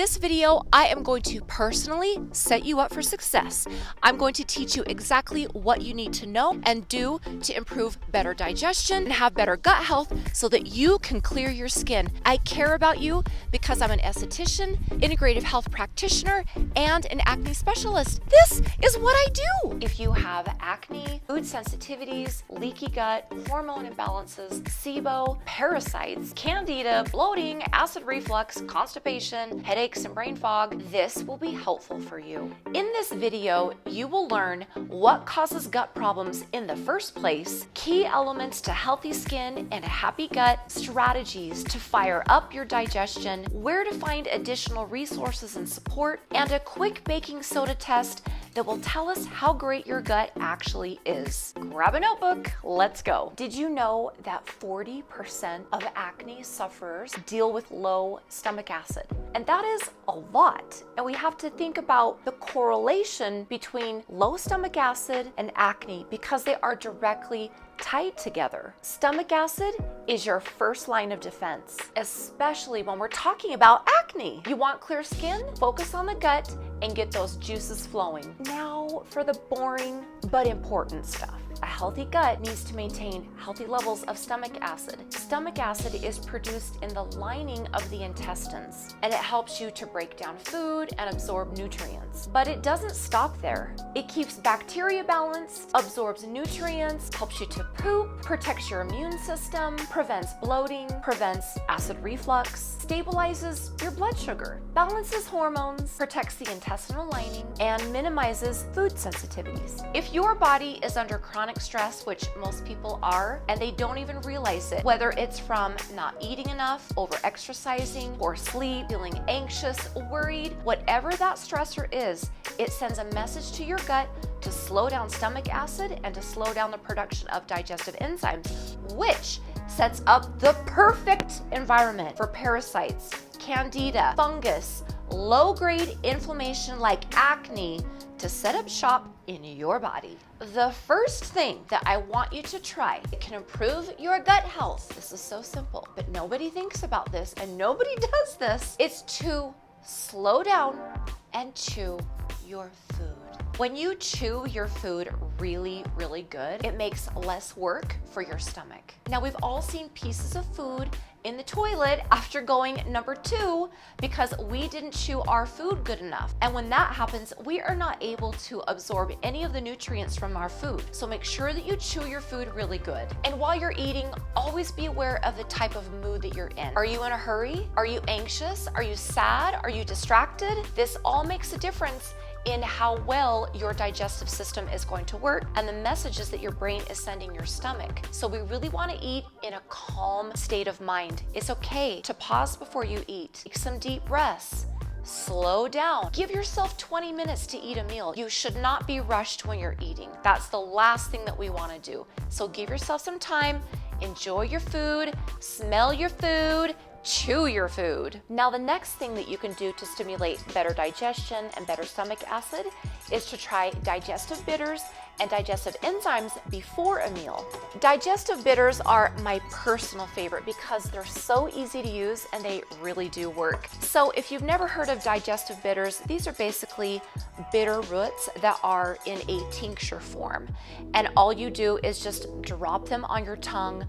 This video, I am going to personally set you up for success. I'm going to teach you exactly what you need to know and do to improve better digestion and have better gut health so that you can clear your skin. I care about you because I'm an esthetician, integrative health practitioner, and an acne specialist. This is what I do. If you have acne, food sensitivities, leaky gut, hormone imbalances, SIBO, parasites, candida, bloating, acid reflux, constipation, headaches, and brain fog, this will be helpful for you. In this video, you will learn what causes gut problems in the first place, key elements to healthy skin and a happy gut, strategies to fire up your digestion, where to find additional resources and support, and a quick baking soda test that will tell us how great your gut actually is. Grab a notebook, let's go. Did you know that 40% of acne sufferers deal with low stomach acid? And that is a lot. And we have to think about the correlation between low stomach acid and acne because they are directly tied together. Stomach acid is your first line of defense, especially when we're talking about acne. You want clear skin? Focus on the gut and get those juices flowing. Now for the boring but important stuff. A healthy gut needs to maintain healthy levels of stomach acid. Stomach acid is produced in the lining of the intestines, and it helps you to break down food and absorb nutrients. But it doesn't stop there. It keeps bacteria balanced, absorbs nutrients, helps you to poop, protects your immune system, prevents bloating, prevents acid reflux, stabilizes your blood sugar, balances hormones, protects the intestinal lining, and minimizes food sensitivities. If your body is under chronic stress, which most people are, and they don't even realize it, whether it's from not eating enough, over exercising, poor sleep, feeling anxious, worried, whatever that stressor is, it sends a message to your gut to slow down stomach acid and to slow down the production of digestive enzymes, which sets up the perfect environment for parasites, candida, fungus, low-grade inflammation like acne to set up shop in your body. The first thing that I want you to try that can improve your gut health, this is so simple, but nobody thinks about this and nobody does this, is to slow down and chew your food. When you chew your food really, really good, it makes less work for your stomach. Now, we've all seen pieces of food in the toilet after going number 2 because we didn't chew our food good enough. And when that happens, we are not able to absorb any of the nutrients from our food. So make sure that you chew your food really good. And while you're eating, always be aware of the type of mood that you're in. Are you in a hurry? Are you anxious? Are you sad? Are you distracted? This all makes a difference in how well your digestive system is going to work and the messages that your brain is sending your stomach. So we really want to eat in a calm state of mind. It's okay to pause before you eat. Take some deep breaths. Slow down. Give yourself 20 minutes to eat a meal. You should not be rushed when you're eating. That's the last thing that we want to do. So give yourself some time, enjoy your food, smell your food, chew your food. Now, the next thing that you can do to stimulate better digestion and better stomach acid is to try digestive bitters and digestive enzymes before a meal. Digestive bitters are my personal favorite because they're so easy to use and they really do work. So if you've never heard of digestive bitters, these are basically bitter roots that are in a tincture form. And all you do is just drop them on your tongue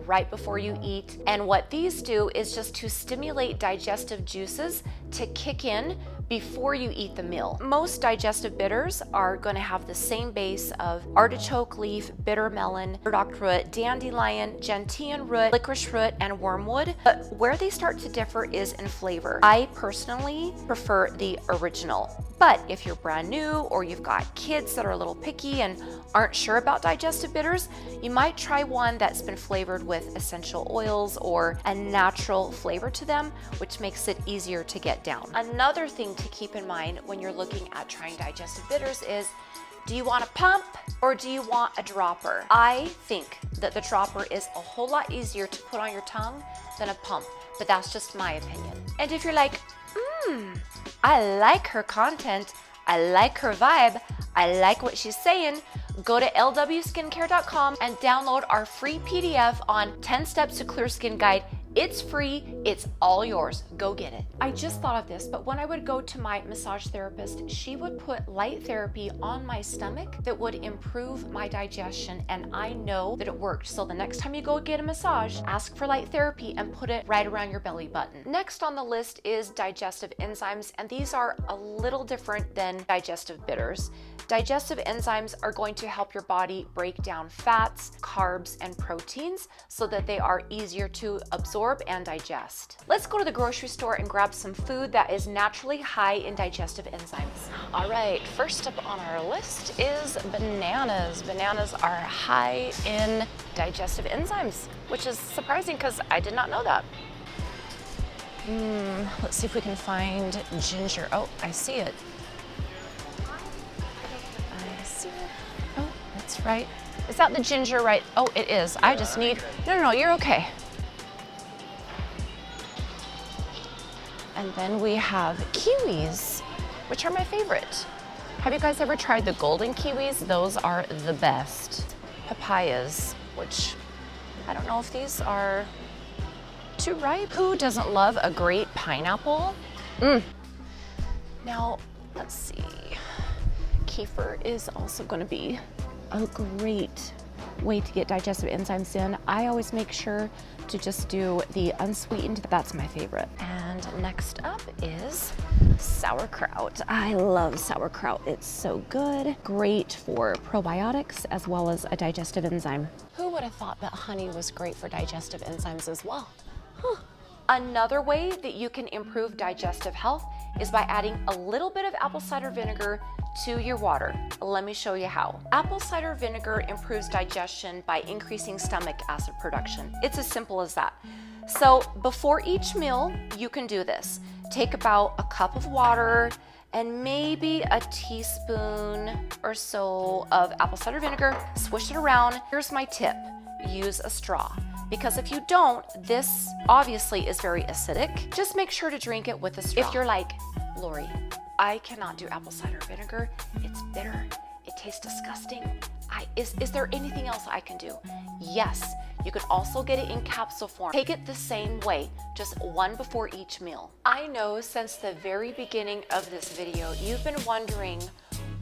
right before you eat. And what these do is just to stimulate digestive juices to kick in before you eat the meal. Most digestive bitters are going to have the same base of artichoke leaf, bitter melon, burdock root, dandelion, gentian root, licorice root, and wormwood. But where they start to differ is in flavor. I personally prefer the original. But if you're brand new or you've got kids that are a little picky and aren't sure about digestive bitters, you might try one that's been flavored with essential oils or a natural flavor to them, which makes it easier to get down. Another thing to keep in mind when you're looking at trying digestive bitters is, do you want a pump or do you want a dropper? I think that the dropper is a whole lot easier to put on your tongue than a pump, but that's just my opinion. And if you're like, I like her content, I like her vibe, I like what she's saying, go to lwskincare.com and download our free PDF on 10 Steps to Clear Skin Guide. It's free. It's all yours. Go get it. I just thought of this, but when I would go to my massage therapist, she would put light therapy on my stomach that would improve my digestion, and I know that it worked. So the next time you go get a massage, ask for light therapy and put it right around your belly button. Next on the list is digestive enzymes, and these are a little different than digestive bitters. Digestive enzymes are going to help your body break down fats, carbs, and proteins so that they are easier to absorb and digest. Let's go to the grocery store and grab some food that is naturally high in digestive enzymes. All right, first up on our list is bananas. Bananas are high in digestive enzymes, which is surprising because I did not know that. Let's see if we can find ginger. Oh, I see it. Oh, that's right. Is that the ginger right? Oh, it is. I just need, no, you're okay. And then we have kiwis, which are my favorite. Have you guys ever tried the golden kiwis? Those are the best. Papayas, which I don't know if these are too ripe. Who doesn't love a great pineapple? Now, let's see. Kefir is also going to be a great way to get digestive enzymes in. I always make sure to just do the unsweetened. That's my favorite. And next up is sauerkraut. I love sauerkraut. It's so good. Great for probiotics as well as a digestive enzyme. Who would have thought that honey was great for digestive enzymes as well? Another way that you can improve digestive health is by adding a little bit of apple cider vinegar to your water. Let me show you how. Apple cider vinegar improves digestion by increasing stomach acid production. It's as simple as that. So before each meal, you can do this. Take about a cup of water and maybe a teaspoon or so of apple cider vinegar. Swish it around. Here's my tip. Use a straw. Because if you don't, this obviously is very acidic. Just make sure to drink it with a straw. If you're like, Lori, I cannot do apple cider vinegar. It's bitter. It tastes disgusting. Is there anything else I can do? Yes, you can also get it in capsule form. Take it the same way, just one before each meal. I know since the very beginning of this video, you've been wondering,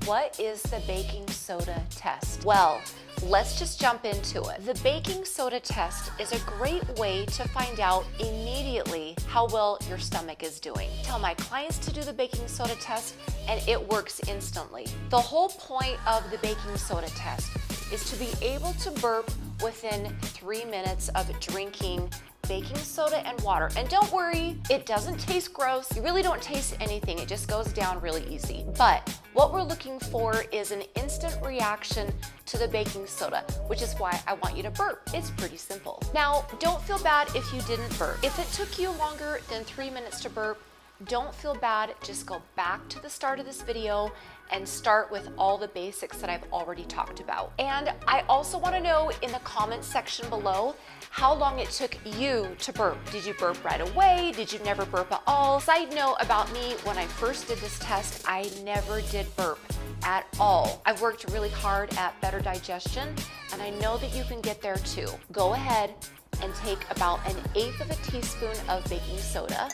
what is the baking soda test? Well, let's just jump into it. The baking soda test is a great way to find out immediately how well your stomach is doing. I tell my clients to do the baking soda test and it works instantly. The whole point of the baking soda test is to be able to burp within 3 minutes of drinking baking soda and water. And don't worry, it doesn't taste gross. You really don't taste anything. It just goes down really easy. But what we're looking for is an instant reaction to the baking soda, which is why I want you to burp. It's pretty simple. Now, don't feel bad if you didn't burp. If it took you longer than 3 minutes to burp, don't feel bad. Just go back to the start of this video and start with all the basics that I've already talked about. And I also want to know in the comments section below how long it took you to burp. Did you burp right away? Did you never burp at all? Side note about me, when I first did this test, I never did burp at all. I've worked really hard at better digestion, and I know that you can get there too. Go ahead and take about 1/8 of a teaspoon of baking soda,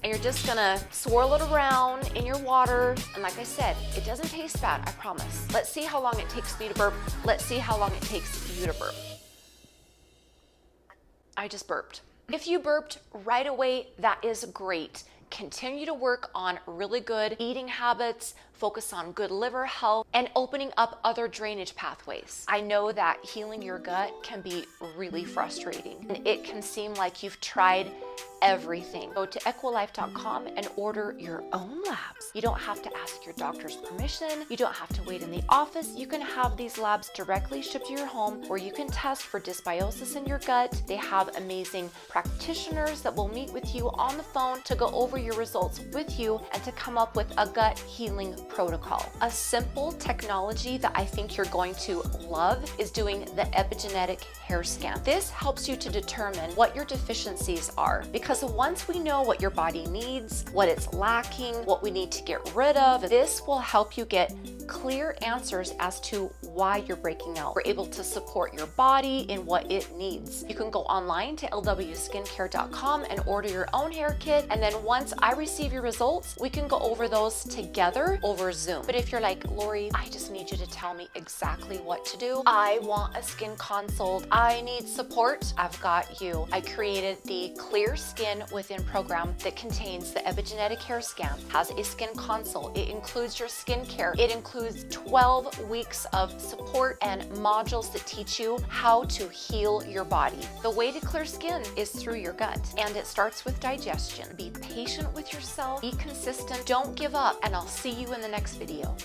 and you're just gonna swirl it around in your water. And like I said, it doesn't taste bad, I promise. Let's see how long it takes me to burp. Let's see how long it takes you to burp. I just burped. If you burped right away, that is great. Continue to work on really good eating habits, focus on good liver health, and opening up other drainage pathways. I know that healing your gut can be really frustrating, and it can seem like you've tried everything. Go to equilife.com and order your own labs. You don't have to ask your doctor's permission. You don't have to wait in the office. You can have these labs directly shipped to your home where you can test for dysbiosis in your gut. They have amazing practitioners that will meet with you on the phone to go over your results with you and to come up with a gut healing protocol. A simple technology that I think you're going to love is doing the Epigenetic hair scan. This helps you to determine what your deficiencies are, because once we know what your body needs, what it's lacking, what we need to get rid of, this will help you get clear answers as to why you're breaking out. We're able to support your body in what it needs. You can go online to lwskincare.com and order your own hair kit, and then once I receive your results, we can go over those together over Zoom. But if you're like, Lori, I just need you to tell me exactly what to do. I want a skin consult. I need support. I've got you. I created the Clear Skin Within program that contains the Epigenetic hair scan, has a skin consult. It includes your skincare. It includes 12 weeks of support and modules that teach you how to heal your body. The way to clear skin is through your gut, and it starts with digestion. Be patient with yourself, be consistent, don't give up, and I'll see you in the next video.